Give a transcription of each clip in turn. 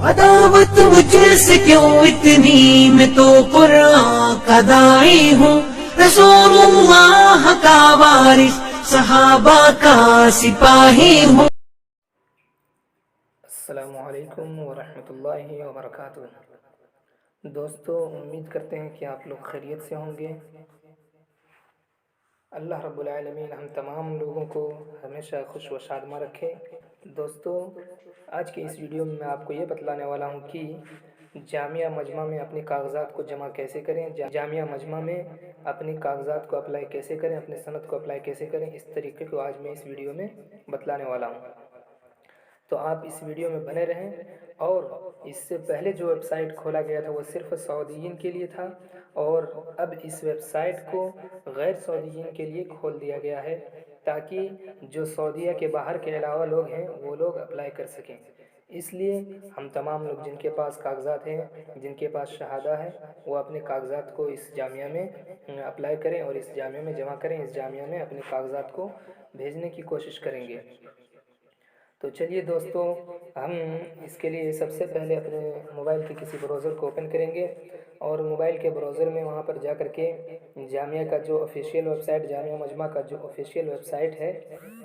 عداوت مجھ سے کیوں اتنی، میں تو قرآن کا داعی ہوں، رسول اللہ کا وارث، صحابہ کا سپاہی ہوں۔ السلام علیکم ورحمۃ اللہ وبرکاتہ۔ دوستو، امید کرتے ہیں کہ آپ لوگ خیریت سے ہوں گے۔ اللہ رب العالمین ہم تمام لوگوں کو ہمیشہ خوش و شادماں رکھے۔ دوستو، آج کے اس ویڈیو میں آپ کو یہ بتلانے والا ہوں کہ جامعہ مجمع میں اپنے کاغذات کو جمع کیسے کریں، جامعہ مجمع میں اپنے کاغذات کو اپلائی کیسے کریں، اپنے سند کو اپلائی کیسے کریں، اس طریقے کو آج میں اس ویڈیو میں بتلانے والا ہوں۔ تو آپ اس ویڈیو میں بنے رہیں۔ اور اس سے پہلے جو ویب سائٹ کھولا گیا تھا وہ صرف سعودیین کے لیے تھا، اور اب اس ویب سائٹ کو غیر سعودیین کے لیے کھول دیا گیا ہے، تاکہ جو سعودیہ کے باہر کے علاوہ لوگ ہیں وہ لوگ اپلائی کر سکیں۔ اس لیے ہم تمام لوگ جن کے پاس کاغذات ہیں، جن کے پاس شہادہ ہے، وہ اپنے کاغذات کو اس جامعہ میں اپلائی کریں اور اس جامعہ میں جمع کریں، اس جامعہ میں اپنے کاغذات کو بھیجنے کی کوشش کریں گے۔ تو چلیے دوستو، ہم اس کے لیے سب سے پہلے اپنے موبائل کے کسی بروزر کو اوپن کریں گے، اور موبائل کے بروزر میں وہاں پر جا کر کے جامعہ کا جو آفیشیل ویب سائٹ، جامعہ مجمع کا جو آفیشیل ویب سائٹ ہے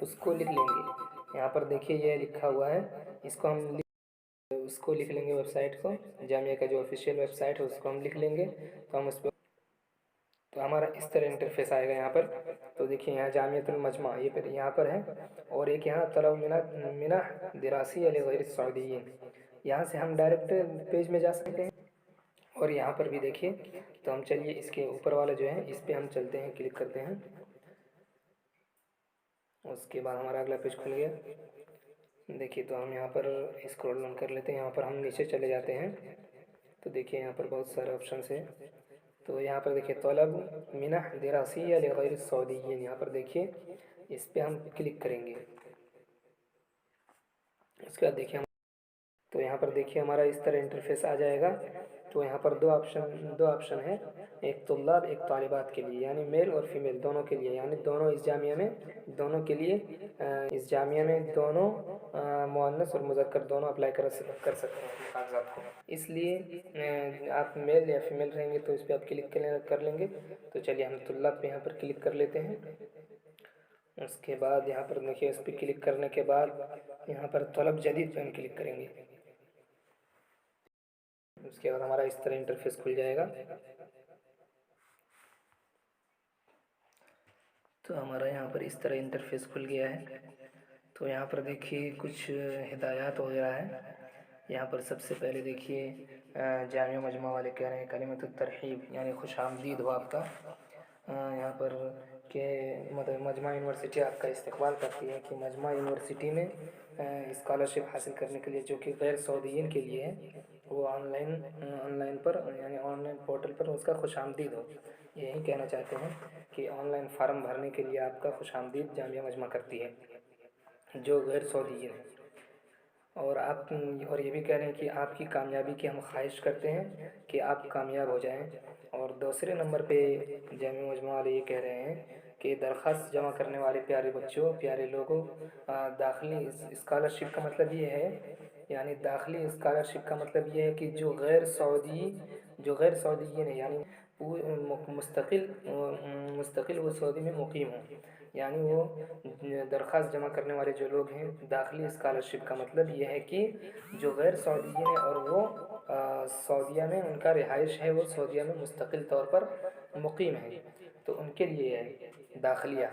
اس کو لکھ لیں گے۔ یہاں پر دیکھیے یہ لکھا ہوا ہے، اس کو لکھ لیں گے، ویب سائٹ کو، جامعہ کا جو آفیشیل ویب سائٹ ہے اس کو ہم لکھ لیں گے۔ تو ہم اس پہ، تو ہمارا اس طرح انٹرفیس آئے گا یہاں پر۔ تو دیکھیے یہاں جامعۃ المجمع یہ پھر یہاں پر ہے، اور ایک یہاں طلب منح دراسیہ لغیر السعودیین، یہاں سے ہم ڈائریکٹ پیج میں جا سکتے ہیں۔ اور یہاں پر بھی دیکھیے، تو ہم چلیے اس کے اوپر والا جو ہے اس پہ ہم چلتے ہیں، کلک کرتے ہیں۔ اس کے بعد ہمارا اگلا پیج کھل گیا۔ دیکھیے تو ہم یہاں پر اسکرول ڈاؤن کر لیتے ہیں، یہاں پر ہم نیچے چلے جاتے ہیں۔ تو دیکھیے یہاں پر بہت سارے آپشنس ہیں۔ تو یہاں پر دیکھیے طلب منح دراسیہ لغیر السعودیین، یہاں پر دیکھیے اس پہ ہم کلک کریں گے۔ اس کے بعد دیکھیے تو یہاں پر دیکھیے ہمارا اس طرح انٹرفیس آ جائے گا۔ تو یہاں پر دو آپشن ہے، ایک طلاب، ایک طالبات کے لیے، یعنی میل اور فیمیل دونوں کے لیے، یعنی دونوں اس جامعہ میں، دونوں کے لیے اس جامعہ میں دونوں مؤنث اور مذکر دونوں اپلائی کر سکتے ہیں اپنے کاغذات کو۔ اس لیے آپ میل یا فیمیل رہیں گے تو اس پہ آپ کلک کر لیں گے۔ تو چلیے ہم طلاب پہ یہاں پر کلک کر لیتے ہیں۔ اس کے بعد یہاں پر دیکھیے اس پہ کلک کرنے کے بعد یہاں پر طلب جدید پہ ہم کلک کریں گے۔ اس کے بعد ہمارا اس طرح انٹرفیس کھل جائے گا۔ تو ہمارا یہاں پر اس طرح انٹرفیس کھل گیا ہے۔ تو یہاں پر دیکھیے کچھ ہدایات وغیرہ ہے۔ یہاں پر سب سے پہلے دیکھیے جامعہ مجمع والے کہہ رہے ہیں کلمۃ الترحیب، یعنی خوش آمدید ہو آپ کا۔ یہاں پر کہ مجمع یونیورسٹی آپ کا استقبال کرتی ہے کہ مجمع یونیورسٹی میں اسکالرشپ حاصل کرنے کے لیے، جو کہ غیر سعودیین کے لیے ہے، وہ آن لائن پر، یعنی آن لائن پورٹل پر اس کا خوش آمدید ہو۔ یہی کہنا چاہتے ہیں کہ آن لائن فارم بھرنے کے لیے آپ کا خوش آمدید جامعہ مجمع کرتی ہے جو غیر سعودیین ہے۔ اور یہ بھی کہہ رہے ہیں کہ آپ کی کامیابی کی ہم خواہش کرتے ہیں کہ آپ کامیاب ہو جائیں۔ اور دوسرے نمبر پہ جامعہ مجمع والے یہ کہہ رہے ہیں کہ درخواست جمع کرنے والے پیارے بچوں، پیارے لوگوں، داخلی اسکالرشپ کا مطلب یہ ہے، یعنی داخلی اسکالرشپ کا مطلب یہ ہے کہ جو غیر سعودیین ہے، یعنی مستقل وہ سعودی میں مقیم ہوں، یعنی وہ درخواست جمع کرنے والے جو لوگ ہیں، داخلی اسکالرشپ کا مطلب یہ ہے کہ جو غیر سعودیین ہیں اور وہ سعودیہ میں ان کا رہائش ہے، وہ سعودیہ میں مستقل طور پر مقیم ہے، تو ان کے لیے ہے داخلیہ۔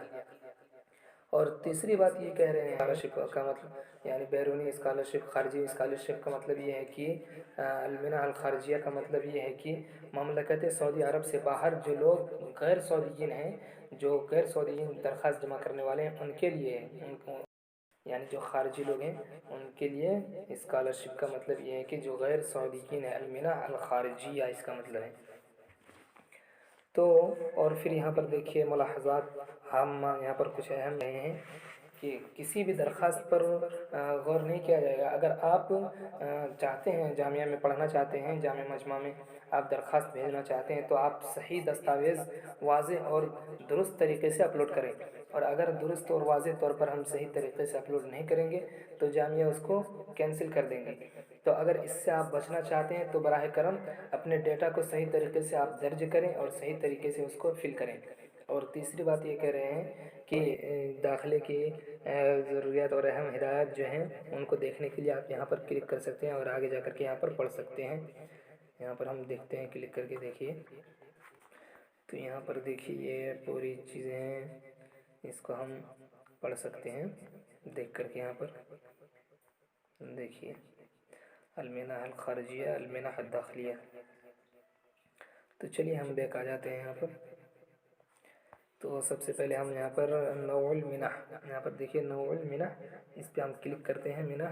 اور تیسری بات یہ کہہ رہے ہیں اسکالرشپ کا مطلب، یعنی بیرونی اسکالرشپ، خارجی اسکالرشپ کا مطلب یہ ہے کہ المنح الخارجیہ کا مطلب یہ ہے کہ مملکت سعودی عرب سے باہر جو لوگ غیر سعودیین ہیں، جو غیر سعودیین درخواست جمع کرنے والے ہیں، ان کے لیے یعنی جو خارجی لوگ ہیں ان کے لیے اسکالرشپ کا مطلب یہ ہے کہ جو غیر سعودیین ہے، المنح الخارجیہ اس کا مطلب ہے۔ تو اور پھر یہاں پر دیکھیے ملاحظات ہم یہاں پر کچھ اہم رہے ہیں کہ کسی بھی درخواست پر غور نہیں کیا جائے گا۔ اگر آپ چاہتے ہیں جامعہ میں پڑھنا چاہتے ہیں، جامعہ مجمع میں آپ درخواست بھیجنا چاہتے ہیں، تو آپ صحیح دستاویز واضح اور درست طریقے سے اپلوڈ کریں۔ اور اگر درست اور واضح طور پر ہم صحیح طریقے سے اپلوڈ نہیں کریں گے تو جامعہ اس کو کینسل کر دیں گے۔ تو اگر اس سے آپ بچنا چاہتے ہیں تو براہ کرم اپنے ڈیٹا کو صحیح طریقے سے آپ درج کریں اور صحیح طریقے سے اس کو فل کریں۔ اور تیسری بات یہ کہہ رہے ہیں کہ داخلے کی ضروریات اور اہم ہدایات جو ہیں ان کو دیکھنے کے لیے آپ یہاں پر کلک کر سکتے ہیں اور آگے جا کر کے یہاں پر پڑھ سکتے ہیں۔ یہاں پر ہم دیکھتے ہیں، کلک کر کے دیکھیے تو یہاں پر دیکھیے یہ پوری چیزیں ہیں، اس کو ہم پڑھ سکتے ہیں دیکھ کر کے۔ یہاں پر دیکھیے المنح الخارجیہ، المنح الداخلیہ۔ تو چلیے ہم بیک آ جاتے ہیں یہاں پر۔ تو سب سے پہلے ہم یہاں پر نوع المنح، یہاں پر دیکھیے نوع المنح، اس پہ ہم کلک کرتے ہیں منح۔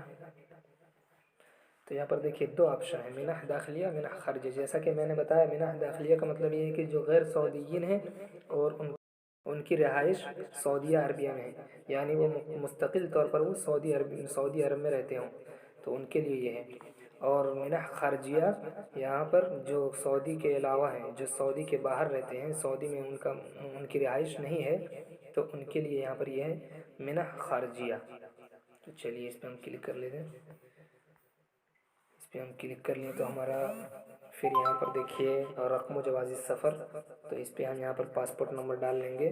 تو یہاں پر دیکھیے دو آپشن ہیں، منح داخلیہ، منح خارجیہ۔ جیسا کہ میں نے بتایا منح داخلیہ کا مطلب یہ ہے کہ جو غیر سعودیین ہیں اور ان کی رہائش سعودیہ عربیہ میں ہے، یعنی وہ مستقل طور پر وہ سعودی عرب میں رہتے ہوں، تو ان کے لیے یہ ہے۔ اور منح خارجیہ یہاں پر جو سعودی کے علاوہ ہیں، جو سعودی کے باہر رہتے ہیں، سعودی میں ان کی رہائش نہیں ہے، تو ان کے لیے یہاں پر یہ ہے منح خارجیہ۔ تو چلیے اس پہ ہم کلک کر لیتے ہیں۔ اس پہ ہم کلک کر لیں تو ہمارا پھر یہاں پر دیکھیے رقم و جواز السفر، تو اس پہ ہم یہاں پر پاسپورٹ نمبر ڈال لیں گے۔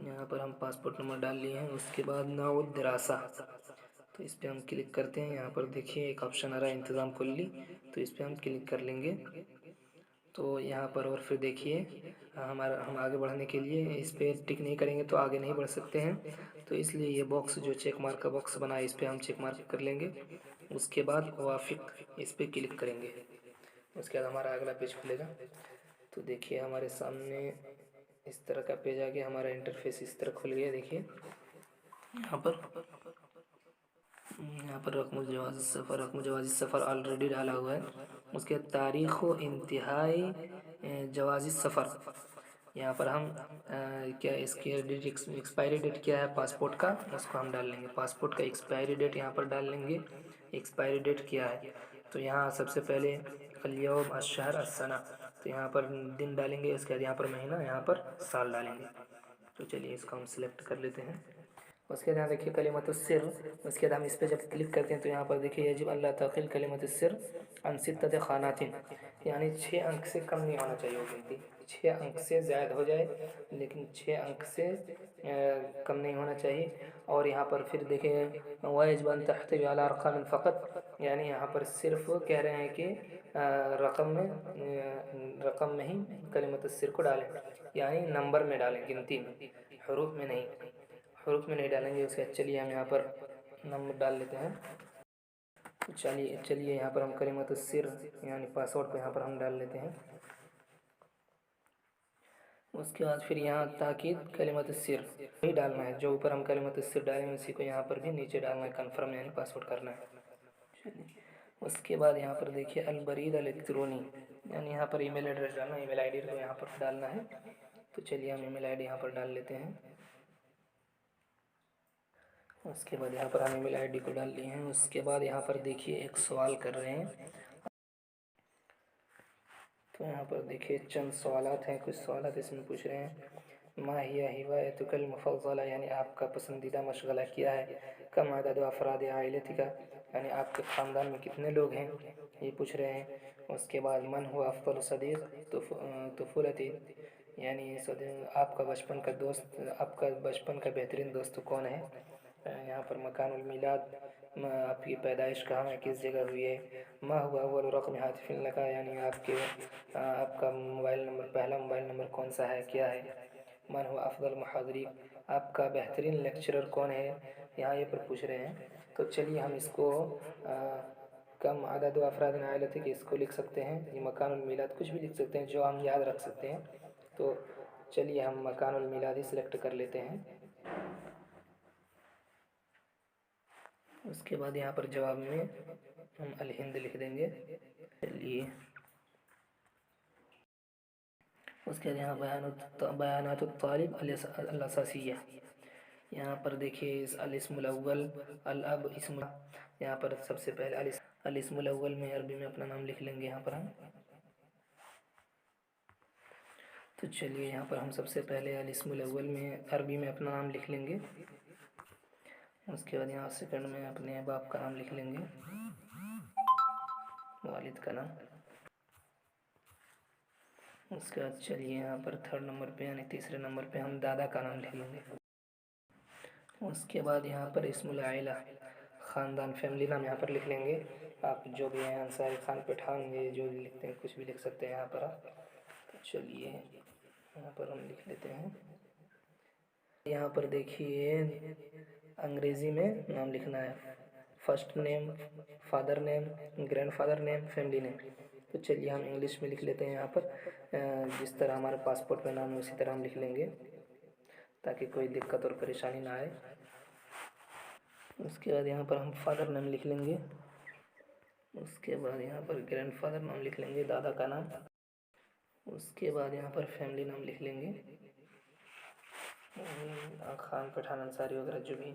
یہاں پر ہم پاسپورٹ نمبر ڈال لیے ہیں۔ اس کے بعد نوع الدراسہ، تو اس پہ ہم کلک کرتے ہیں۔ یہاں پر دیکھیے ایک آپشن آ رہا ہے انتظام کلی، تو اس پہ ہم کلک کر لیں گے۔ تو یہاں پر اور پھر دیکھیے ہم آگے بڑھنے کے لیے اس پہ ٹک نہیں کریں گے تو آگے نہیں بڑھ سکتے ہیں، تو اس لیے یہ باکس جو چیک مارک کا باکس بنا ہے اس پہ ہم چیک مارک کر لیں گے۔ اس کے بعد وافق، اس پہ کلک کریں گے۔ اس کے بعد ہمارا اگلا پیج کھلے گا۔ تو دیکھیے ہمارے سامنے اس طرح کا پیج آ گیا، ہمارا انٹرفیس اس طرح کھل گیا۔ دیکھیے یہاں پر رقم جواز السفر آلریڈی ڈالا ہوا ہے۔ اس کے تاریخ و انتہائی جواز السفر، یہاں پر ہم کیا اس کی ایکسپائری ڈیٹ کیا ہے پاسپورٹ کا، اس کو ہم ڈال لیں گے۔ پاسپورٹ کا ایکسپائری ڈیٹ یہاں پر ڈال لیں گے، ایکسپائری ڈیٹ کیا ہے۔ تو یہاں سب سے پہلے الیوم الشہر السنہ، تو یہاں پر دن ڈالیں گے، اس کے بعد یہاں پر مہینہ، یہاں پر سال ڈالیں گے۔ تو چلیے اس کو ہم سلیکٹ کر لیتے ہیں۔ اس کے بعد دیکھیے کلمۃ السر، اس کے بعد ہم اس پہ جب کلک کرتے ہیں تو یہاں پر دیکھیے یجب اللہ تعقیل کلمۃ السر عن ستۃ خانات، یعنی 6 انک سے کم نہیں ہونا چاہیے وہ گنتی، 6 انک سے زائد ہو جائے لیکن 6 انک سے کم نہیں ہونا چاہیے۔ اور یہاں پر پھر دیکھیں وَيَجِبُ أَن تَحْتَوِيَ عَلَىٰ أَرْقَامٍ فَقَط، یعنی یہاں پر صرف کہہ رہے ہیں کہ رقم میں ہی کلمۃ السر کو ڈالیں، یعنی نمبر میں ڈالیں، گنتی میں، حروف میں نہیں، حروف میں نہیں ڈالیں گے۔ اس کے بعد چلیے ہم یہاں پر نمبر ڈال لیتے ہیں۔ چلیے یہاں پر ہم کلمۃ السر یعنی پاسورڈ کو یہاں پر ہم ڈال لیتے ہیں۔ اس کے بعد پھر یہاں تاکید کلمۃ السر وہی ڈالنا ہے، جو اوپر ہم کلمۃ السر ڈالیں گے اسی کو یہاں پر بھی نیچے ڈالنا ہے، کنفرم یعنی پاسورڈ کرنا ہے۔ اس کے بعد یہاں پر دیکھیے البرید الیکٹرونی، یعنی یہاں پر ای میل ایڈریس ڈالنا ہے، ای میل آئی ڈی کو یہاں پر ڈالنا ہے۔ تو چلیے ہم ای میل آئی ڈی یہاں پر ڈال لیتے ہیں۔ اس کے بعد یہاں پر ہم ای میل آئی ڈی کو ڈال لیے ہیں۔ اس کے بعد یہاں پر دیکھیے ایک سوال کر رہے ہیں، تو یہاں پر دیکھیے چند سوالات ہیں، کچھ سوالات اس میں پوچھ رہے ہیں۔ ما ہی ہوايتک المفضلہ، یعنی آپ کا پسندیدہ مشغلہ کیا ہے۔ کم عدد افراد عائلتک، یعنی آپ کے خاندان میں کتنے لوگ ہیں، یہ پوچھ رہے ہیں۔ اس کے بعد من هو افضل صدیق طفولتی، یعنی آپ کا بچپن کا دوست، آپ کا بچپن کا بہترین دوست کون ہے۔ یہاں پر مکان المیلاد، آپ کی پیدائش کہاں ہے، کس جگہ ہوئی ہے۔ ما هو اول رقم ہاتف لک، یعنی آپ کا موبائل نمبر، پہلا موبائل نمبر کون سا ہے، کیا ہے۔ من هو افضل محاضرین، آپ کا بہترین لیکچرر کون ہے، یہاں یہ پر پوچھ رہے ہیں۔ تو چلیے ہم اس کو کم عدد و افراد عائلتک اس کو لکھ سکتے ہیں، یہ مکان المیلاد کچھ بھی لکھ سکتے ہیں جو ہم یاد رکھ سکتے ہیں۔ تو چلیے ہم مکان المیلاد ہی سلیکٹ کر لیتے ہیں۔ اس کے بعد یہاں پر جواب میں ہم الہند لکھ دیں گے۔ چلیے اس کے بعد یہاں بیانات الطالب الاساسیہ، یہاں پر دیکھیے الاسم الاول الاب اسم، یہاں پر سب سے پہلے الاسم الاول میں عربی میں اپنا نام لکھ لیں گے۔ یہاں پر ہم تو چلیے یہاں پر ہم سب سے پہلے الاسم الاول میں عربی میں اپنا نام لکھ لیں گے۔ اس کے بعد یہاں سیکنڈ میں اپنے باپ کا نام لکھ لیں گے، والد کا نام۔ اس کے بعد چلیے یہاں پر تھرڈ نمبر پہ یعنی تیسرے نمبر پہ ہم دادا کا نام لکھ لیں گے۔ اس کے بعد یہاں پر اسم العائلہ، خاندان، فیملی نام یہاں پر لکھ لیں گے۔ آپ جو بھی ہیں انصاری خان، پٹھان، یہ جو بھی لکھتے ہیں کچھ بھی لکھ سکتے ہیں یہاں پر آپ۔ چلیے یہاں پر ہم لکھ لیتے ہیں۔ یہاں پر دیکھیے انگریزی میں نام لکھنا ہے، first name, father name, grand father name, family name. تو چلیے ہم انگلش میں لکھ لیتے ہیں یہاں پر، جس طرح ہمارے پاسپورٹ میں نام ہے اسی طرح ہم لکھ لیں گے تاکہ کوئی دقت اور پریشانی نہ آئے۔ اس کے بعد یہاں پر ہم فادر نیم لکھ لیں گے۔ اس کے بعد یہاں پر گرینڈ فادر نام لکھ لیں گے، دادا کا نام۔ اس کے بعد یہاں پر فیملی نام لکھ لیں گے، خان، پٹھان، انصاری وغیرہ جو بھی۔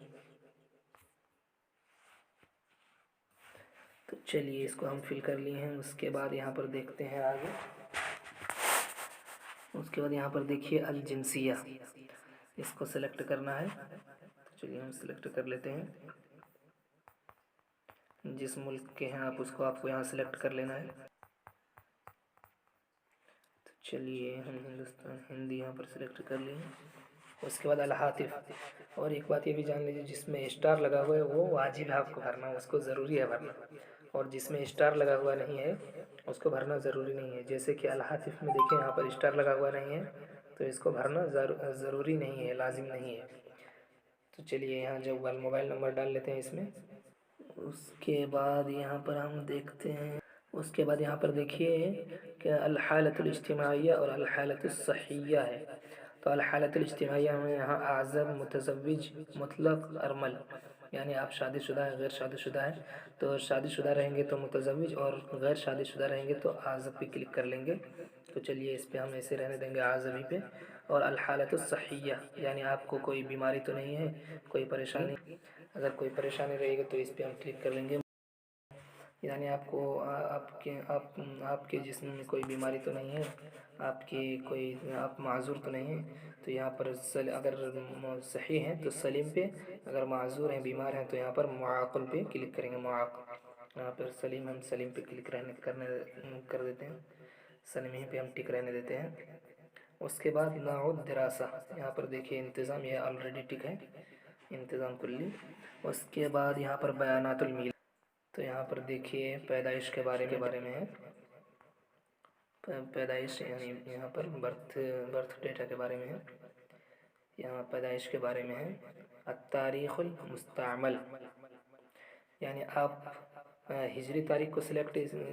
تو چلیے اس کو ہم فل کر لیے ہیں۔ اس کے بعد یہاں پر دیکھتے ہیں آگے۔ اس کے بعد یہاں پر دیکھیے الجنسیہ، اس کو سلیکٹ کرنا ہے۔ چلیے ہم سلیکٹ کر لیتے ہیں، جس ملک کے ہیں آپ کو یہاں سلیکٹ کر لینا ہے۔ تو چلیے ہم ہندوستان، ہندی یہاں پر سلیکٹ کر لیے۔ اس کے بعد الہاتف، اور ایک بات یہ بھی جان لیجیے، جس میں اسٹار لگا ہوا ہے وہ واجب ہے آپ کو بھرنا، اس کو ضروری ہے بھرنا، اور جس میں اسٹار لگا ہوا نہیں ہے اس کو بھرنا ضروری نہیں ہے۔ جیسے کہ الہاتف میں دیکھیں یہاں پر اسٹار لگا ہوا نہیں ہے تو اس کو بھرنا ضروری نہیں ہے، لازم نہیں ہے۔ تو چلیے یہاں جو موبائل نمبر ڈال لیتے ہیں اس میں۔ اس کے بعد یہاں پر ہم دیکھتے ہیں، اس کے بعد یہاں پر دیکھیے کہ الحالۃ الاجتماعیہ اور الحالۃ الصحیہ ہے۔ تو الحالۃ الاجتماعیہ میں یہاں اعزب، متزوج، مطلق، ارمل، یعنی آپ شادی شدہ ہیں، غیر شادی شدہ ہیں۔ تو شادی شدہ رہیں گے تو متزوج، اور غیر شادی شدہ رہیں گے تو اعزب پہ کلک کر لیں گے۔ تو چلیے اس پہ ہم ایسے رہنے دیں گے، اعزبی پہ۔ اور الحالۃ الصحیہ یعنی آپ کو کوئی بیماری تو نہیں ہے، کوئی پریشانی، اگر کوئی پریشانی رہے گی تو اس پہ ہم کلک کر لیں گے، یعنی آپ کو آپ کے جسم میں کوئی بیماری تو نہیں ہے، آپ معذور تو نہیں ہیں۔ تو یہاں پر اگر صحیح ہیں تو سلیم پہ، اگر معذور ہیں، بیمار ہیں تو یہاں پر معاقل پہ کلک کریں گے، معاق۔ یہاں پر سلیم، ہم سلیم پہ کلک کر دیتے ہیں، سلیم ہی پہ ہم ٹک رہنے دیتے ہیں۔ اس کے بعد نوع الدراسہ، یہاں پر دیکھیے انتظام، یہ آلریڈی ٹک ہے، انتظام کلی۔ اس کے بعد یہاں پر بیانات المیلاد، تو یہاں پر دیکھیے پیدائش کے بارے میں ہے، پیدائش یعنی یہاں پر برتھ ڈیٹا کے بارے میں ہے، یہاں پیدائش کے بارے میں ہے۔ التاریخ المستعمل، یعنی آپ ہجری تاریخ کو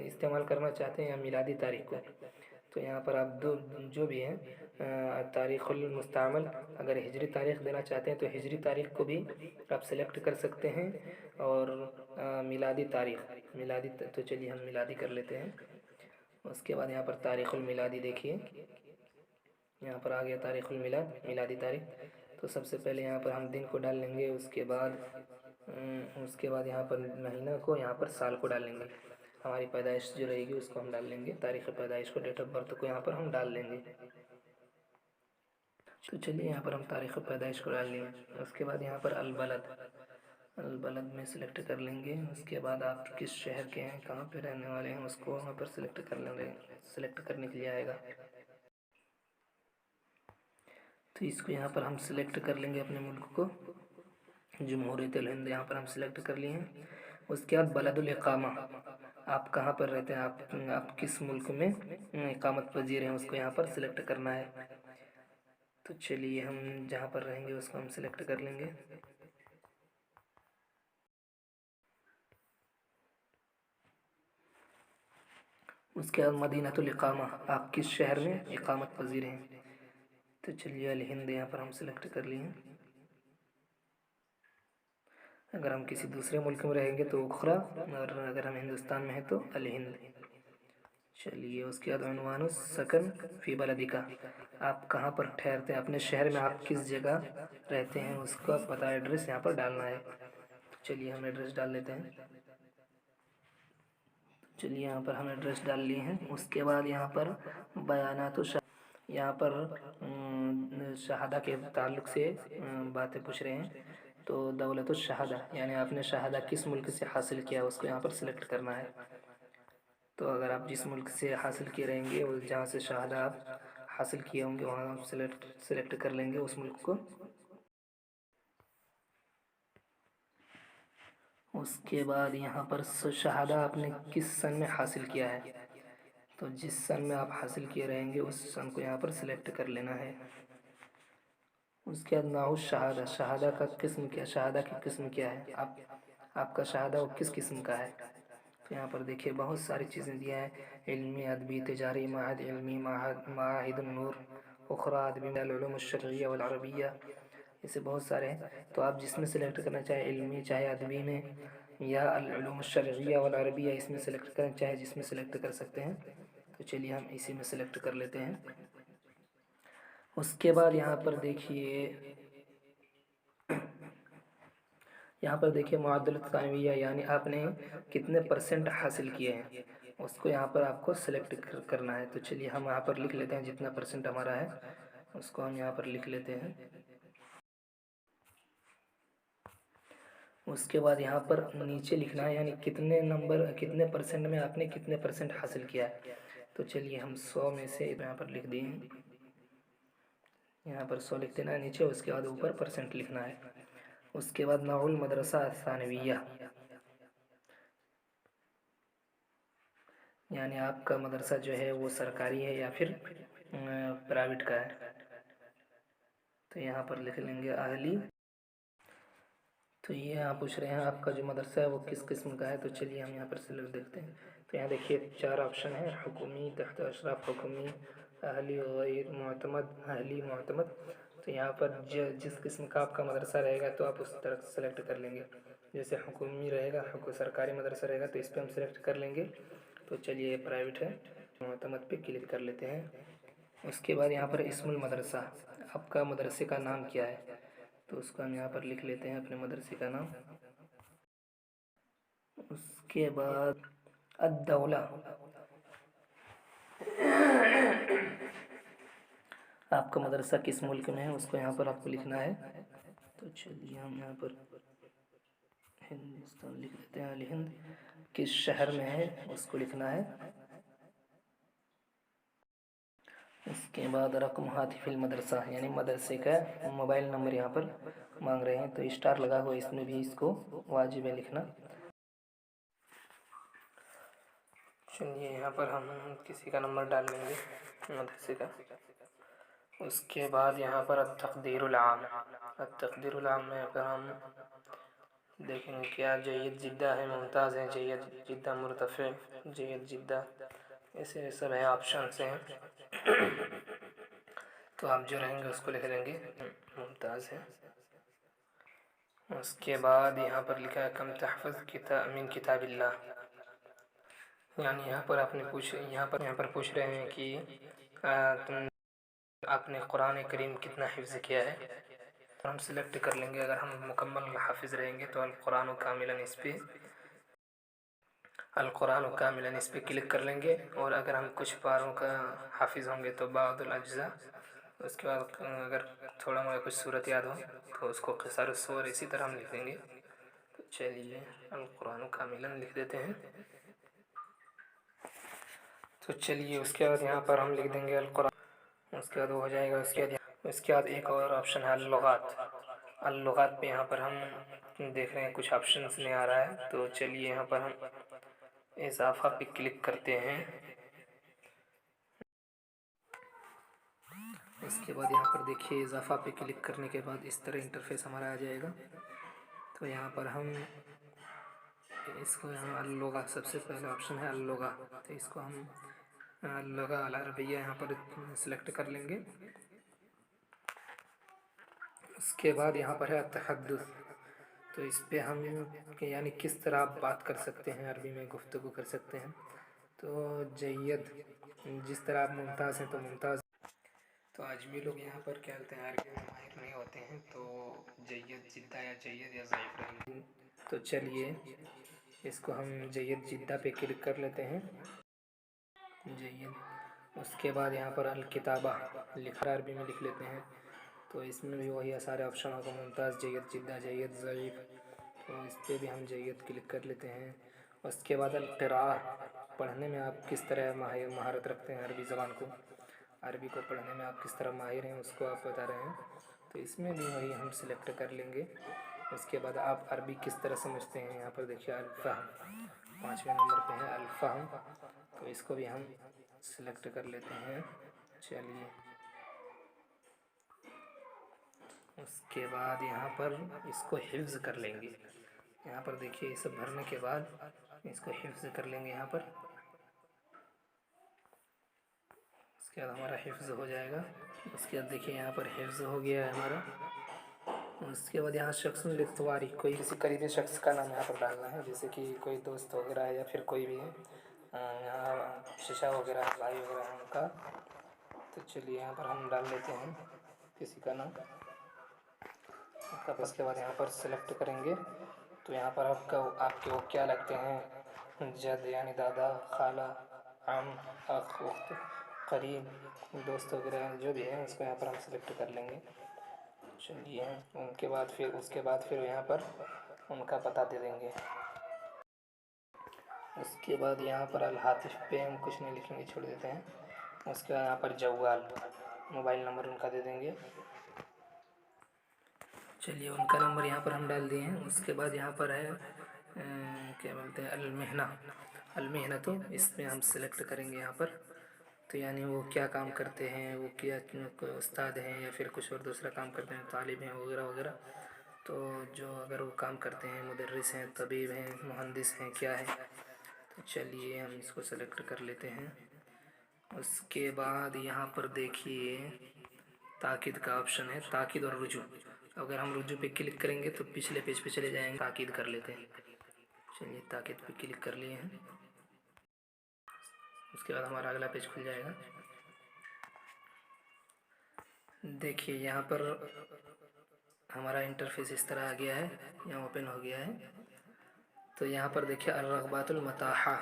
استعمال کرنا چاہتے ہیں یا میلادی تاریخ کو۔ تو یہاں پر آپ جو بھی ہیں، تاریخ المستعمل، اگر ہجری تاریخ دینا چاہتے ہیں تو ہجری تاریخ کو بھی آپ سلیکٹ کر سکتے ہیں، اور میلادی تاریخ، تو چلیے ہم میلادی کر لیتے ہیں۔ اس کے بعد یہاں پر تاریخ المیلادی دیکھیے، یہاں پر آ گیا تاریخ المیلاد، میلادی تاریخ۔ تو سب سے پہلے یہاں پر ہم دن کو ڈال لیں گے، اس کے بعد یہاں پر مہینہ کو، یہاں پر سال کو ڈال لیں گے، ہماری پیدائش جو رہے گی اس کو ہم ڈال لیں گے، تاریخ پیدائش کو، ڈیٹ آف برتھ کو یہاں پر ہم ڈال لیں گے۔ تو چلیے یہاں پر ہم تاریخ پیدائش کو ڈال لیں گے۔ اس کے بعد یہاں پر البلد میں سلیکٹ کر لیں گے۔ اس کے بعد آپ کس شہر کے ہیں، کہاں پہ رہنے والے ہیں، اس کو وہاں پر سلیکٹ کر لیں گے، سلیکٹ کرنے کے لیے آئے گا۔ تو اس کو یہاں پر ہم سلیکٹ کر لیں گے اپنے ملک کو، جمہوریت الہند یہاں پر ہم سلیکٹ کر لیے ہیں۔ اس کے بعد بلد الاقامہ، آپ کہاں پر رہتے ہیں، آپ کس ملک میں اقامت پذیر ہیں، اس کو یہاں پر سلیکٹ کرنا ہے۔ تو چلیے ہم جہاں پر رہیں گے اس کو ہم سلیکٹ کر لیں گے۔ اس کے بعد مدینہ الاقامہ، آپ کس شہر میں اقامت پذیر ہیں۔ تو چلیے الہند یہاں پر ہم سلیکٹ کر لیے ہیں۔ اگر ہم کسی دوسرے ملک میں رہیں گے تو اخرى، اور اگر ہم ہندوستان میں ہیں تو الہند۔ چلیے اس کے بعد عنوان السکن فی بلدکا، آپ کہاں پر ٹھہرتے ہیں، اپنے شہر میں آپ کس جگہ رہتے ہیں اس کا پتہ، ایڈریس یہاں پر ڈالنا ہے۔ چلیے ہم ایڈریس ڈال لیتے ہیں۔ چلیے یہاں پر ہم ایڈریس ڈال لیے ہیں۔ اس کے بعد یہاں پر بیانات یہاں پر شہادہ کے تعلق سے باتیں پوچھ رہے ہیں، تو دولت الشہادہ یعنی آپ نے شہادہ کس ملک سے حاصل کیا اس کو یہاں پر سلیکٹ کرنا ہے. تو اگر آپ جس ملک سے حاصل کیے رہیں گے وہ جہاں سے شہادہ آپ حاصل کیے ہوں گے وہاں آپ سلیکٹ کر لیں گے اس ملک کو. اس کے بعد یہاں پر شہادہ آپ نے کس سن میں حاصل کیا ہے تو جس سن میں آپ حاصل کیے رہیں گے اس سن کو یہاں پر سلیکٹ کر لینا ہے. اس کے بعد نوع الشہادہ شہادہ کا قسم کیا شہادہ کی قسم کیا ہے آپ کا شہادہ وہ کس قسم کا ہے. تو یہاں پر دیکھیے بہت ساری چیزیں دیا ہے علمی ادبی تجاری معہد علمی معاہد النور اخرى ادبی من العلوم الشرعیہ والعربیہ اسے بہت سارے ہیں. تو آپ جس میں سلیکٹ کرنا چاہے علمی چاہے ادبی میں یا العلوم الشرعیہ والعربیہ اس میں سلیکٹ کرنا چاہے جس میں سلیکٹ کر سکتے ہیں. تو چلیے ہم اسی میں سلیکٹ کر لیتے ہیں. اس کے بعد یہاں پر دیکھیے معدل الثانویہ یعنی آپ نے کتنے پرسنٹ حاصل کیے ہیں اس کو یہاں پر آپ کو سلیکٹ کرنا ہے. تو چلیے ہم یہاں پر لکھ لیتے ہیں جتنا پرسنٹ ہمارا ہے اس کو ہم یہاں پر لکھ لیتے ہیں. اس کے بعد یہاں پر نیچے لکھنا ہے یعنی کتنے پرسنٹ میں آپ نے کتنے پرسنٹ حاصل کیا ہے. تو چلیے ہم 100 میں سے یہاں پر لکھ دیں یہاں پر 100 لکھ دینا ہے نیچے. اس کے بعد اوپر پرسنٹ لکھنا ہے. اس کے بعد نوع المدرسہ الثانویہ یعنی آپ کا مدرسہ جو ہے وہ سرکاری ہے یا پھر پرائیویٹ کا ہے. تو یہاں پر لکھ لیں گے اہلی. تو یہ یہاں پوچھ رہے ہیں آپ کا جو مدرسہ ہے وہ کس قسم کا ہے. تو چلیے ہم یہاں پر سلیکٹ دیکھتے ہیں. تو یہاں دیکھیے 4 آپشن ہیں حکومی تحت اشراف حکومی اہلی غیر معتمد اہلی معتمد. تو یہاں پر جس قسم کا آپ کا مدرسہ رہے گا تو آپ اس طرح سلیکٹ کر لیں گے. جیسے حکومی رہے گا سرکاری مدرسہ رہے گا تو اس پہ ہم سلیکٹ کر لیں گے. تو چلیے یہ پرائیویٹ ہے معتمد پہ کلک کر لیتے ہیں. اس کے بعد یہاں پر اسم المدرسہ آپ کا مدرسے کا نام کیا ہے تو اس کو ہم یہاں پر لکھ لیتے ہیں اپنے مدرسے کا نام. اس کے بعد الدولہ آپ کا مدرسہ کس ملک میں ہے اس کو یہاں پر آپ کو لکھنا ہے. تو چلیے ہم یہاں پر ہندوستان لکھ لیتے ہیں ہند. کس شہر میں ہے اس کو لکھنا ہے. اس کے بعد رقم ہاتف المدرسہ یعنی مدرسے کا موبائل نمبر یہاں پر مانگ رہے ہیں. تو اسٹار لگا ہوا اس میں بھی اس کو واجب ہے لکھنا. چلیے یہاں پر ہم کسی کا نمبر ڈال لیں گے مدرسے کا. اس کے بعد یہاں پر التقدیر العام میں اگر ہم دیکھیں گے کیا جید جدہ ہے ممتاز ہے جید جدہ مرتفع جید جدہ ایسے سب ہے آپشنس ہیں. تو آپ جو رہیں گے اس کو لکھ لیں گے ممتاز ہے. اس کے بعد یہاں پر لکھا ہے کم تحفظ من کتاب اللہ یعنی یہاں پر پوچھ رہے ہیں کہ آپ نے قرآن کریم کتنا حفظ کیا ہے. ہم سلیکٹ کر لیں گے اگر ہم مکمل حافظ رہیں گے تو القرآن کاملا اس پہ کلک کر لیں گے. اور اگر ہم کچھ پاروں کا حافظ ہوں گے تو بعض الاجزاء. اس کے بعد اگر تھوڑا موڑا کچھ صورت یاد ہو تو اس کو قصار الصور اسی طرح ہم لکھ دیں گے. تو چلیے القرآن کاملا لکھ دیتے ہیں. تو چلیے اس کے بعد یہاں پر ہم لکھ دیں گے القرآن. اس کے بعد وہ ہو جائے گا. اس کے بعد ایک اور آپشن ہے اللغات پہ یہاں پر ہم دیکھ رہے ہیں کچھ آپشنس میں آ رہا ہے. تو چلیے یہاں پر ہم اضافہ پہ کلک کرتے ہیں. اس کے بعد یہاں پر دیکھیے اضافہ پہ کلک کرنے کے بعد اس طرح انٹرفیس ہمارا آ جائے گا. تو یہاں پر ہم اس کو یہاں اللغہ سب سے پہلا آپشن ہے اللغہ. تو اس کو ہم اللغہ العربیہ یہاں پر سلیکٹ کر لیں گے. اس کے بعد یہاں پر ہے التحدث. تو اس پہ ہم یعنی کس طرح آپ بات کر سکتے ہیں عربی میں گفتگو کر سکتے ہیں. تو جید جس طرح آپ ممتاز ہیں تو ممتاز. تو اجمی لوگ یہاں پر کیا ہوتے ہیں عربی میں ماہر نہیں ہوتے ہیں تو جید جدہ یا جید یا ضعیف رہیں گے. تو چلیے اس کو ہم جید جدہ پہ کلک کر لیتے ہیں جید. اس کے بعد یہاں پر الکتابہ لکھا عربی میں لکھ لیتے ہیں. تو اس میں بھی وہی سارے آپشن ہوگا، ممتاز، جید، جدہ، جید، ضعیف، تو اس پہ بھی ہم جید کلک کر لیتے ہیں۔ اس کے بعد القراءہ، پڑھنے میں آپ کس طرح مہارت رکھتے ہیں عربی زبان کو، عربی کو پڑھنے میں آپ کس طرح ماہر ہیں اس کو آپ بتا رہے ہیں، تو اس میں بھی وہی ہم سلیکٹ کر لیں گے۔ اس کے بعد آپ عربی کس طرح سمجھتے ہیں، یہاں پر دیکھیے الفہم 5ویں نمبر پہ ہے الفہم، تو اس کو بھی ہم سلیکٹ کر لیتے ہیں۔ چلیے اس کے بعد یہاں پر اس کو حفظ کر لیں گے، یہاں پر دیکھیے یہ سب بھرنے کے بعد اس کو حفظ کر لیں گے یہاں پر۔ اس کے بعد ہمارا حفظ ہو جائے گا، اس کے بعد دیکھیے یہاں پر حفظ ہو گیا ہے ہمارا۔ اس کے بعد یہاں شخص للتواری، کوئی کسی قریبی شخص کا نام یہاں پر ڈالنا ہے، جیسے کہ کوئی دوست وغیرہ ہے یا پھر کوئی بھی ہے، یہاں ششا وغیرہ بھائی وغیرہ ہیں ان کا، تو چلیے یہاں پر ہم ڈال لیتے ہیں کسی کا نام۔ اس کے بعد یہاں پر سلیکٹ کریں گے، تو یہاں پر آپ کے وہ کیا لگتے ہیں، جد یعنی دادا، خالہ، عم، اخ، اخت، قریب، دوست وغیرہ جو بھی ہے اس کو یہاں پر ہم سلیکٹ کر لیں گے۔ چلیے اس کے بعد پھر یہاں پر ان کا پتہ دے دیں گے۔ اس کے بعد یہاں پر الہاتف پہ ہم کچھ نہیں لکھیں گے، چھوڑ دیتے ہیں۔ اس کے بعد یہاں پر جوال، موبائل نمبر ان کا دے دیں گے۔ چلیے ان کا نمبر یہاں پر ہم ڈال دیے ہیں۔ اس کے بعد یہاں پر ہے کیا بولتے ہیں المہنہ، المہنہ، تو اس میں ہم سلیکٹ کریں گے یہاں پر، تو یعنی وہ کیا کام کرتے ہیں، وہ کیا استاد ہیں یا پھر کچھ اور دوسرا کام کرتے ہیں، طالب ہیں وغیرہ وغیرہ، تو جو اگر وہ کام کرتے ہیں مدرس ہیں، طبیب ہیں، مہندس ہیں، کیا ہے، تو چلیے ہم اس کو سلیکٹ کر لیتے ہیں۔ اس کے بعد یہاں پر دیکھیے تاکید کا آپشن ہے، تاکید اور رجوع، اگر ہم رجوع پہ کلک کریں گے تو پچھلے پیج پہ چلے جائیں گے، تاکید کر لیتے ہیں۔ چلیے تاکید پہ کلک کر لیے ہیں، اس کے بعد ہمارا اگلا پیج کھل جائے گا۔ دیکھیے یہاں پر ہمارا انٹرفیس اس طرح آ گیا ہے، یہاں اوپن ہو گیا ہے، تو یہاں پر دیکھیے الرغبات المتاحہ،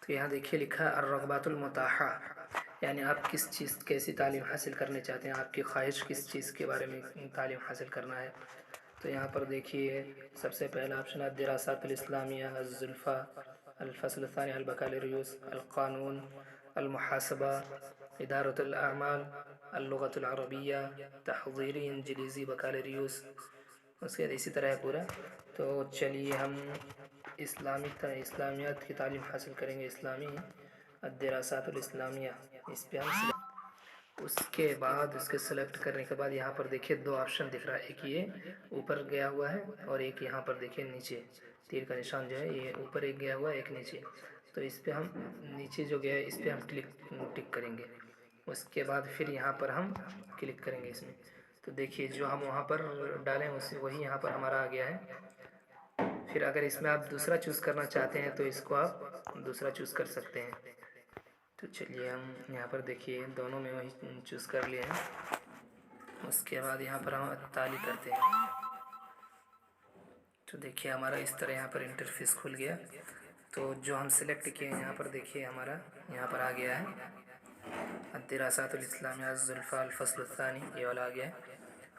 تو یہاں دیکھیے لکھا ہے الرغبات المتاحہ، یعنی آپ کس چیز کیسی تعلیم حاصل کرنے چاہتے ہیں، آپ کی خواہش کس چیز کے بارے میں تعلیم حاصل کرنا ہے، تو یہاں پر دیکھیے سب سے پہلا آپشن ہے الدراسات الاسلامیہ، الزلفا، الفصل الثانی البکالوریوس، القانون، المحاسبہ، ادارۃ الاعمال، اللغۃ العربیہ، تحضیری انجلیزی بکالوریوس، اس کے بعد اسی طرح ہے پورا۔ تو چلیے ہم اسلامیات کی تعلیم حاصل کریں گے، اسلامی الدراسات الاسلامیہ، اس پہ ہم اس کے بعد اس کے سلیکٹ کرنے کے بعد یہاں پر دیکھیے دو آپشن دکھ رہا ہے، ایک یہ اوپر گیا ہوا ہے اور ایک یہاں پر دیکھیے نیچے تیر کا نشان جو ہے، یہ اوپر ایک گیا ہوا ہے ایک نیچے، تو اس پہ ہم نیچے جو گیا ہے اس پہ ہم ٹک کریں گے۔ اس کے بعد پھر یہاں پر ہم کلک کریں گے اس میں، تو دیکھیے جو ہم وہاں پر ڈالیں وہی یہاں پر ہمارا آ گیا ہے۔ پھر اگر اس میں آپ دوسرا چوز کرنا چاہتے ہیں تو اس کو آپ دوسرا چوز کر سکتے ہیں، تو چلیے ہم یہاں پر دیکھیے دونوں میں وہی چوز کر لیے ہیں۔ اس کے بعد یہاں پر ہم تالی کرتے ہیں، تو دیکھیے ہمارا اس طرح یہاں پر انٹرفیس کھل گیا، تو جو ہم سلیکٹ کیے ہیں یہاں پر دیکھیے ہمارا یہاں پر آ گیا ہے الدراسات الاسلامیہ الزلفا الفصل الثانی، یہ والا آ گیا ہے۔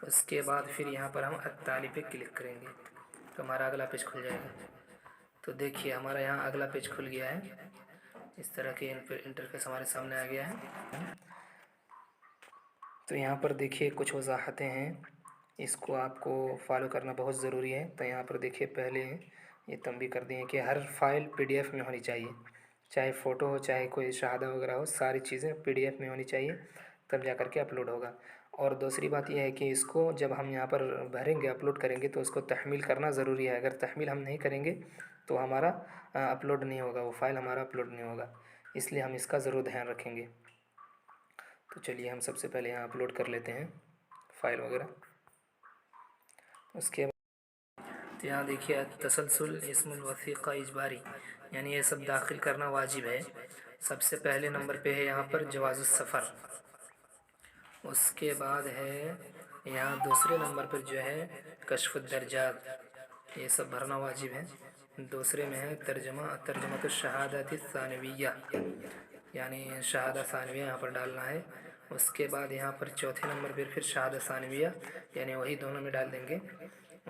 اس کے بعد پھر یہاں پر ہم التالی پہ کلک کریں گے تو ہمارا اگلا پیج کھل جائے گا، تو دیکھیے ہمارا یہاں اگلا پیج کھل گیا ہے، اس طرح کے انٹرفیس ہمارے سامنے آ گیا ہے۔ تو یہاں پر دیکھیے کچھ وضاحتیں ہیں، اس کو آپ کو فالو کرنا بہت ضروری ہے، تو یہاں پر دیکھیے پہلے یہ تنبیہ کر دی ہے کہ ہر فائل PDF میں ہونی چاہیے، چاہے فوٹو ہو چاہے کوئی شہادہ وغیرہ ہو، ساری چیزیں PDF میں ہونی چاہیے تب جا کر کے اپلوڈ ہوگا۔ اور دوسری بات یہ ہے کہ اس کو جب ہم یہاں پر بھریں گے اپلوڈ کریں گے تو اس کو تحمیل کرنا ضروری ہے، اگر تحمیل ہم نہیں کریں گے تو ہمارا اپلوڈ نہیں ہوگا، وہ فائل ہمارا اپلوڈ نہیں ہوگا، اس لیے ہم اس کا ضرور دھیان رکھیں گے۔ تو چلیے ہم سب سے پہلے یہاں اپلوڈ کر لیتے ہیں فائل وغیرہ۔ اس کے بعد تو یہاں دیکھیے تسلسل اسم الوثیقہ اجباری، یعنی یہ سب داخل کرنا واجب ہے۔ سب سے پہلے نمبر پہ ہے یہاں پر جواز السفر، اس کے بعد ہے یہاں دوسرے نمبر پر جو ہے کشف الدرجات، یہ سب بھرنا واجب ہے۔ دوسرے میں ہے ترجمۃ الشہادۃ الثانویہ، یعنی شہادہ ثانویہ یہاں پر ڈالنا ہے۔ اس کے بعد یہاں پر چوتھے نمبر پر پھر شہادہ ثانویہ یعنی وہی دونوں میں ڈال دیں گے.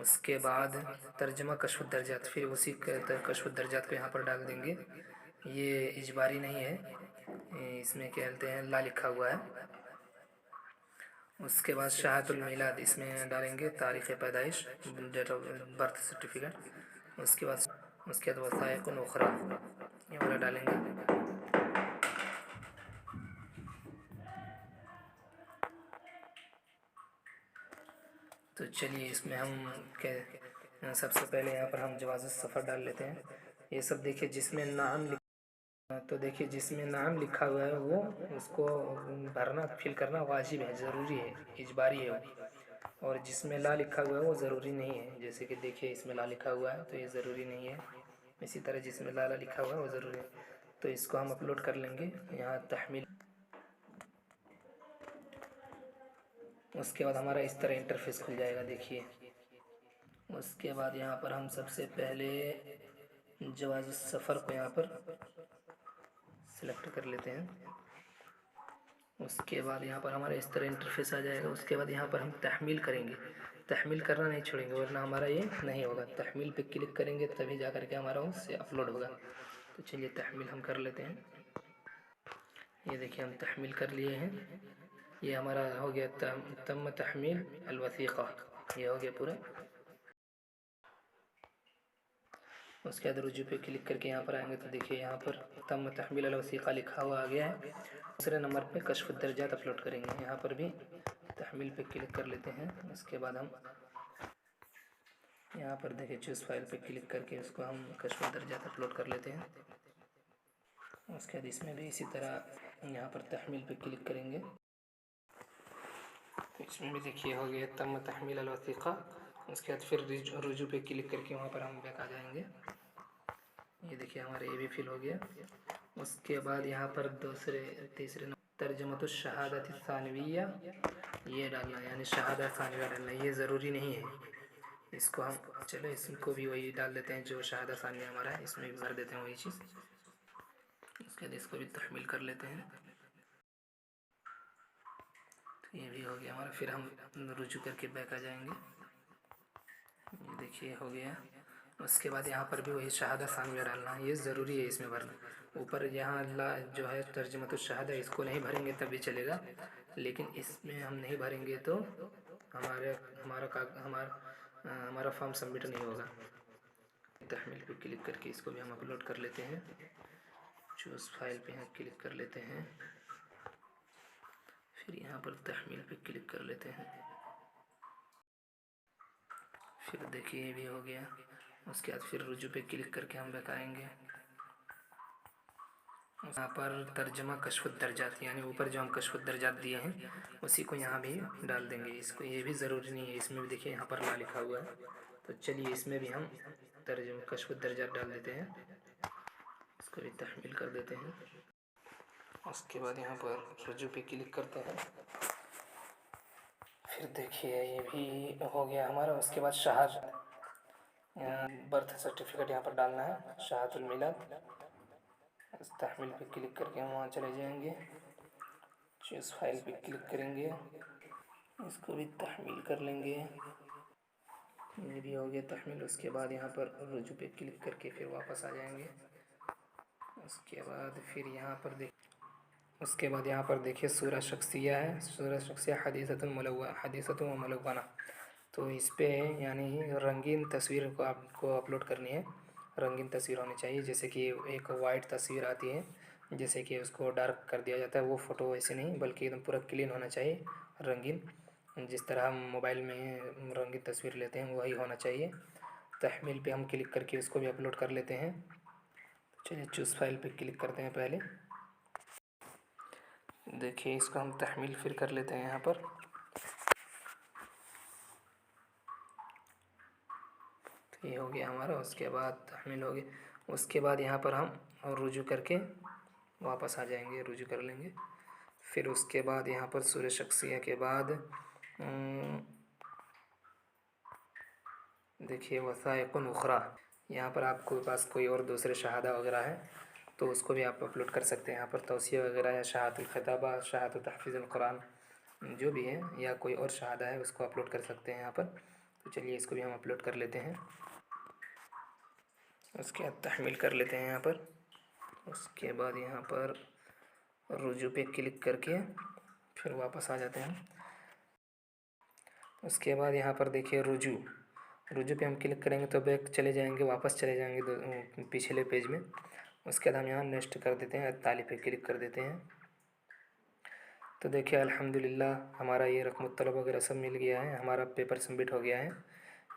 اس کے بعد ترجمہ کشف الدرجات، پھر اسی کشف الدرجات کو یہاں پر ڈال دیں گے. یہ اجباری نہیں ہے، اس میں کیا کہتے ہیں لا لکھا ہوا ہے. اس کے بعد شہادۃ المیلاد، اس میں ڈالیں گے تاریخ پیدائش، ڈیٹ آف برتھ سرٹیفکیٹ. اس کے بعد وثائق اخرى یہ والا ڈالیں گے. تو چلیے اس میں ہم سب سے پہلے یہاں پر ہم جواز السفر ڈال لیتے ہیں. یہ سب دیکھیے جس میں نام تو دیکھیے جس میں نام لکھا ہوا ہے وہ اس کو بھرنا فل کرنا واجب ہے، ضروری ہے، اجباری ہے وہ. اور جس میں لا لکھا ہوا ہے وہ ضروری نہیں ہے. جیسے کہ دیکھیے اس میں لا لکھا ہوا ہے تو یہ ضروری نہیں ہے. اسی طرح جس میں لا لکھا ہوا ہے وہ ضروری ہے. تو اس کو ہم اپلوڈ کر لیں گے یہاں تحمیل. اس کے بعد ہمارا اس طرح انٹرفیس کھل جائے گا دیکھیے. اس کے بعد یہاں پر ہم سب سے پہلے جواز السفر کو یہاں پر سلیکٹ کر لیتے ہیں. اس کے بعد یہاں پر ہمارا اس طرح انٹرفیس آ جائے گا. اس کے بعد یہاں پر ہم تحمیل کریں گے. تحمیل کرنا نہیں چھوڑیں گے ورنہ ہمارا یہ نہیں ہوگا. تحمیل پہ کلک کریں گے تبھی جا کر کے ہمارا اس سے اپلوڈ ہوگا. تو چلیے تحمیل ہم کر لیتے ہیں. یہ دیکھیے ہم تحمیل کر لیے ہیں. یہ ہمارا ہو گیا تم تحمیل الوثیقہ، یہ ہو گیا پورا. اس کے بعد رجوع پہ کلک کر کے یہاں پر آئیں گے تو دیکھیے یہاں پر تم تحمیل الوثیقہ لکھا ہوا آ گیا ہے. دوسرے نمبر پہ کشف الدرجات اپلوڈ کریں گے. یہاں پر بھی تحمیل پہ کلک کر لیتے ہیں. اس کے بعد ہم یہاں پر دیکھیں چوز فائل پہ کلک کر کے اس کو ہم کشف الدرجات اپلوڈ کر لیتے ہیں. اس کے بعد اس میں بھی اسی طرح یہاں پر تحمیل پہ کلک کریں گے. اس میں بھی دیکھیے ہو گیا تم تحمیل الوثیقہ. اس کے بعد پھر رجوع پہ کلک کر کے وہاں پر ہم بیک آ جائیں گے. یہ دیکھیے ہمارا یہ بھی فل ہو گیا. اس کے بعد یہاں پر تیسرے ترجمۃ الشہادۃ الثانویہ یہ ڈالنا ہے، یعنی شہادہ ثانویہ ڈالنا ہے. یہ ضروری نہیں ہے. اس کو ہم چلو اس کو بھی وہی ڈال دیتے ہیں جو شہادہ ثانویہ ہمارا ہے، اس میں بھی بھر دیتے ہیں وہی چیز. اس کے بعد اس کو بھی تحمیل کر لیتے ہیں. تو یہ بھی ہو گیا ہمارا. پھر ہم رجوع کر کے بیک آ جائیں گے. یہ دیکھیے ہو گیا. اس کے بعد یہاں پر بھی وہی شہادہ ثانویہ ڈالنا ہے. یہ ضروری ہے اس میں بھرنا. اوپر یہاں اللہ جو ہے ترجمۃ الشہادہ اس کو نہیں بھریں گے تب بھی چلے گا، لیکن اس میں ہم نہیں بھریں گے تو ہمارا فارم سبمٹ نہیں ہوگا. تحمیل پہ کلک کر کے اس کو بھی ہم اپلوڈ کر لیتے ہیں. چوز فائل پہ ہم کلک کر لیتے ہیں. پھر یہاں پر تحمیل پہ کلک کر لیتے ہیں. پھر دیکھیے یہ بھی ہو گیا. اس کے بعد پھر رجوع پہ کلک کر کے ہم بیک آئیں گے. یہاں پر ترجمہ کشف الدرجات یعنی اوپر جو ہم کشف الدرجات دیے ہیں اسی کو یہاں بھی ڈال دیں گے. اس کو یہ بھی ضروری نہیں ہے. اس میں بھی دیکھیے یہاں پر لا لکھا ہوا ہے. تو چلیے اس میں بھی ہم ترجمہ کشف الدرجات ڈال دیتے ہیں. اس کو بھی تحمیل کر دیتے ہیں. اس کے بعد یہاں پر رجوع پہ کلک کرتے ہیں. پھر دیکھیے یہ بھی ہو گیا ہمارا. اس کے بعد برتھ سرٹیفکیٹ یہاں پر ڈالنا ہے، شہادۃ المیلاد. اس تحمیل پہ کلک کر کے ہم وہاں چلے جائیں گے. چوز فائل پہ کلک کریں گے. اس کو بھی تحمیل کر لیں گے. یہ بھی ہو گیا تحمیل. اس کے بعد یہاں پر رجوع پہ کلک کر کے پھر واپس آ جائیں گے. اس کے بعد پھر یہاں پر دیکھیے سورہ شخصیہ ہے. سورہ شخصیہ حدیثۃ و ملونہ. تو اس پہ یعنی رنگین تصویر کو آپ کو اپلوڈ کرنی ہے. رنگین تصویر ہونی چاہیے. جیسے کہ ایک وائٹ تصویر آتی ہے، جیسے کہ اس کو ڈارک کر دیا جاتا ہے، وہ فوٹو ویسے نہیں بلکہ ایک دم پورا کلین ہونا چاہیے، رنگین. جس طرح ہم موبائل میں رنگین تصویر لیتے ہیں وہی ہونا چاہیے. تحمیل پہ ہم کلک کر کے اس کو بھی اپلوڈ کر لیتے ہیں. چلیے چوز فائل پہ کلک کرتے ہیں پہلے. دیکھیے اس کو ہم تحمیل پھر کر لیتے ہیں یہاں پر. تو یہ ہو گیا ہمارا. اس کے بعد تحمیل ہو گیا. اس کے بعد یہاں پر ہم رجوع کر کے واپس آ جائیں گے. رجوع کر لیں گے. پھر اس کے بعد یہاں پر سورہ شخصیہ کے بعد دیکھیے وثائق اخرى. یہاں پر آپ کے پاس کوئی اور دوسرے شہادہ وغیرہ ہے تو اس کو بھی آپ اپلوڈ کر سکتے ہیں۔ یہاں پر توصیہ وغیرہ یا شہادت الخطابہ، شہادت تحفیظ القرآن جو بھی ہے یا کوئی اور شہادہ ہے اس کو اپلوڈ کر سکتے ہیں یہاں پر۔ تو چلیے اس کو بھی ہم اپلوڈ کر لیتے ہیں، اس کے بعد تحمیل کر لیتے ہیں یہاں پر۔ اس کے بعد یہاں پر رجوع پہ کلک کر کے پھر واپس آ جاتے ہیں۔ اس کے بعد یہاں پر دیکھیے رجوع پہ ہم کلک کریں گے تو بیک چلے جائیں گے، واپس چلے جائیں گے پچھلے پیج میں۔ اس کے بعد ہم یہاں نیکسٹ کر دیتے ہیں، تالی پہ کلک کر دیتے ہیں۔ تو دیکھیے الحمدللہ ہمارا یہ رقم الطلب وغیرہ سب مل گیا ہے، ہمارا پیپر سبمٹ ہو گیا ہے،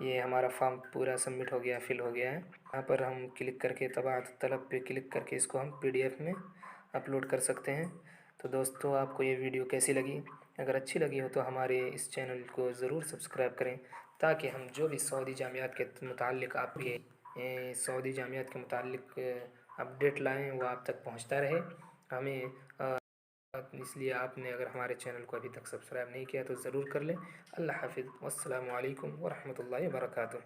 یہ ہمارا فارم پورا سبمٹ ہو گیا، فل ہو گیا ہے۔ یہاں پر ہم کلک کر کے طباعت الطلب پہ کلک کر کے اس کو ہم PDF میں اپلوڈ کر سکتے ہیں۔ تو دوستو آپ کو یہ ویڈیو کیسی لگی؟ اگر اچھی لگی ہو تو ہمارے اس چینل کو ضرور سبسکرائب کریں، تاکہ ہم جو بھی سعودی جامعات کے متعلق آپ کے سعودی جامعات کے متعلق اپڈیٹ لائیں وہ آپ تک پہنچتا رہے ہمیں۔ اس لیے آپ نے اگر ہمارے چینل کو ابھی تک سبسکرائب نہیں کیا تو ضرور کر لیں۔ اللہ حافظ، والسلام علیکم ورحمۃ اللہ وبرکاتہ۔